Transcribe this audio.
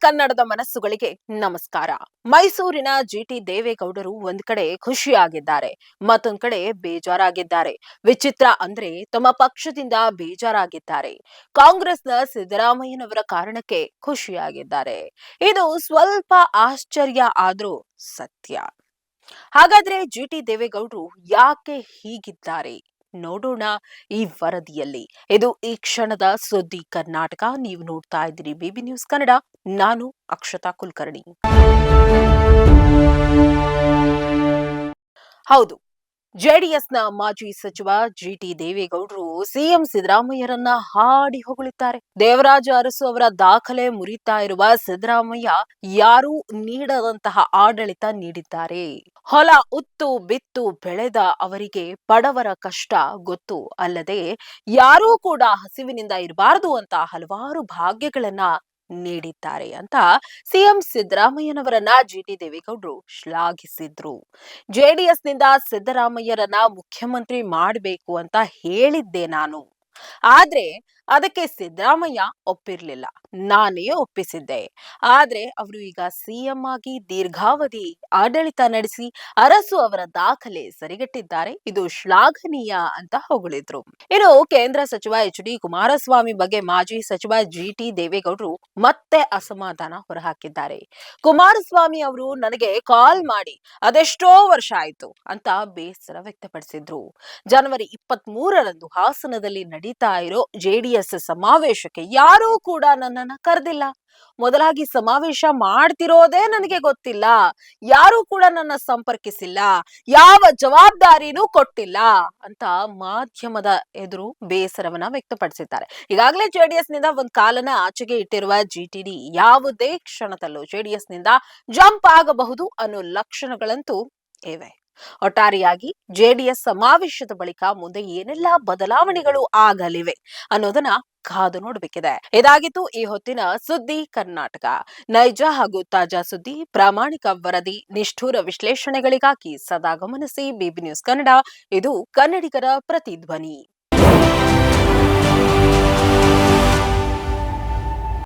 ಕನ್ನಡದ ಮನಸ್ಸುಗಳಿಗೆ ನಮಸ್ಕಾರ. ಮೈಸೂರಿನ ಜಿಟಿ ದೇವೇಗೌಡರು ಒಂದ್ ಕಡೆ ಖುಷಿಯಾಗಿದ್ದಾರೆ, ಮತ್ತೊಂದ್ ಕಡೆ ಬೇಜಾರಾಗಿದ್ದಾರೆ. ವಿಚಿತ್ರ ಅಂದ್ರೆ ತಮ್ಮ ಪಕ್ಷದಿಂದ ಬೇಜಾರಾಗಿದ್ದಾರೆ, ಕಾಂಗ್ರೆಸ್ನ ಸಿದ್ದರಾಮಯ್ಯನವರ ಕಾರಣಕ್ಕೆ ಖುಷಿಯಾಗಿದ್ದಾರೆ. ಇದು ಸ್ವಲ್ಪ ಆಶ್ಚರ್ಯ ಆದ್ರೂ ಸತ್ಯ. ಹಾಗಾದ್ರೆ ಜಿಟಿ ದೇವೇಗೌಡರು ಯಾಕೆ ಹೀಗಿದ್ದಾರೆ ನೋಡೋಣ ಈ ವರದಿಯಲ್ಲಿ. ಇದು ಈ ಕ್ಷಣದ ಸುದ್ದಿ ಕರ್ನಾಟಕ. ನೀವು ನೋಡ್ತಾ ಇದ್ದೀರಿ ಬಿಬಿ ನ್ಯೂಸ್ ಕನ್ನಡ. ನಾನು ಅಕ್ಷತಾ ಕುಲಕರ್ಣಿ. ಹೌದು, ಜೆಡಿಎಸ್ನ ಮಾಜಿ ಸಚಿವ ಜಿಟಿ ದೇವೇಗೌಡರು ಸಿಎಂ ಸಿದ್ದರಾಮಯ್ಯರನ್ನ ಹಾಡಿ ಹೊಗಳುತ್ತಾರೆ. ದೇವರಾಜ ಅರಸು ಅವರ ದಾಖಲೆ ಮುರಿತಾ ಇರುವ ಸಿದ್ದರಾಮಯ್ಯ ಯಾರೂ ನೀಡದಂತಹ ಆಡಳಿತ ನೀಡಿದ್ದಾರೆ. ಹೊಲ ಉತ್ತು ಬಿತ್ತು ಬೆಳೆದ ಅವರಿಗೆ ಬಡವರ ಕಷ್ಟ ಗೊತ್ತು ಅಲ್ಲದೆ ಯಾರೂ ಕೂಡ ಹಸಿವಿನಿಂದ ಇರಬಾರದು ಅಂತ ಹಲವಾರು ಭಾಗ್ಯಗಳನ್ನ ನೀಡಿದ್ದಾರೆ ಅಂತ ಸಿಎಂ ಸಿದ್ದರಾಮಯ್ಯನವರನ್ನ ಜಿಟಿ ದೇವೇಗೌಡರು ಶ್ಲಾಘಿಸಿದ್ರು. ಜೆಡಿಎಸ್ನಿಂದ ಸಿದ್ದರಾಮಯ್ಯರನ್ನ ಮುಖ್ಯಮಂತ್ರಿ ಮಾಡಬೇಕು ಅಂತ ಹೇಳಿದ್ದೆ ನಾನು, ಆದ್ರೆ ಅದಕ್ಕೆ ಸಿದ್ದರಾಮಯ್ಯ ಒಪ್ಪಿರ್ಲಿಲ್ಲ, ನಾನೇ ಒಪ್ಪಿಸಿದ್ದೆ. ಆದ್ರೆ ಅವರು ಈಗ ಸಿಎಂ ಆಗಿ ದೀರ್ಘಾವಧಿ ಆಡಳಿತ ನಡೆಸಿ ಅರಸು ಅವರ ದಾಖಲೆ ಸರಿಗಟ್ಟಿದ್ದಾರೆ. ಇದು ಶ್ಲಾಘನೀಯ ಅಂತ ಹೊಗಳಿದ್ರು. ಇನ್ನು ಕೇಂದ್ರ ಸಚಿವ ಎಚ್.ಡಿ. ಕುಮಾರಸ್ವಾಮಿ ಬಗ್ಗೆ ಮಾಜಿ ಸಚಿವ ಜಿಟಿ ದೇವೇಗೌಡರು ಮತ್ತೆ ಅಸಮಾಧಾನ ಹೊರಹಾಕಿದ್ದಾರೆ. ಕುಮಾರಸ್ವಾಮಿ ಅವರು ನನಗೆ ಕಾಲ್ ಮಾಡಿ ಅದೆಷ್ಟೋ ವರ್ಷ ಆಯ್ತು ಅಂತ ಬೇಸರ ವ್ಯಕ್ತಪಡಿಸಿದ್ರು. ಜನವರಿ 23ರಂದು ಹಾಸನದಲ್ಲಿ ನಡೀತಾ ಇರೋ ಜೆಡಿಎಸ್ ಸಮಾವೇಶಕ್ಕೆ ಯಾರೂ ಕೂಡ ನನ್ನನ್ನ ಕರೆದಿಲ್ಲ. ಮೊದಲಾಗಿ ಸಮಾವೇಶ ಮಾಡ್ತಿರೋದೇ ನನಗೆ ಗೊತ್ತಿಲ್ಲ, ಯಾರೂ ಕೂಡ ನನ್ನ ಸಂಪರ್ಕಿಸಿಲ್ಲ, ಯಾವ ಜವಾಬ್ದಾರಿನೂ ಕೊಟ್ಟಿಲ್ಲ ಅಂತ ಮಾಧ್ಯಮದ ಎದುರು ಬೇಸರವನ್ನ ವ್ಯಕ್ತಪಡಿಸಿದ್ದಾರೆ. ಈಗಾಗಲೇ ಜೆಡಿಎಸ್ ನಿಂದ ಒಂದ್ ಕಾಲನ ಆಚೆಗೆ ಇಟ್ಟಿರುವ ಜಿಟಿಡಿ ಯಾವುದೇ ಕ್ಷಣದಲ್ಲೂ ಜೆಡಿಎಸ್ ನಿಂದ ಜಂಪ್ ಆಗಬಹುದು ಅನ್ನೋ ಲಕ್ಷಣಗಳಂತೂ ಇವೆ. ಒಟ್ಟಾರೆಯಾಗಿ ಜೆಡಿಎಸ್ ಸಮಾವೇಶದ ಬಳಿಕ ಮುಂದೆ ಏನೆಲ್ಲಾ ಬದಲಾವಣೆಗಳು ಆಗಲಿವೆ ಅನ್ನೋದನ್ನ ಕಾದು ನೋಡಬೇಕಿದೆ. ಇದಾಗಿತ್ತು ಈ ಹೊತ್ತಿನ ಸುದ್ದಿ ಕರ್ನಾಟಕ. ನೈಜ ಹಾಗೂ ತಾಜಾ ಸುದ್ದಿ, ಪ್ರಾಮಾಣಿಕ ವರದಿ, ನಿಷ್ಠುರ ವಿಶ್ಲೇಷಣೆಗಳಿಗಾಗಿ ಸದಾ ಗಮನಿಸಿ ಬಿಬಿ ನ್ಯೂಸ್ ಕನ್ನಡ. ಇದು ಕನ್ನಡಿಗರ ಪ್ರತಿಧ್ವನಿ.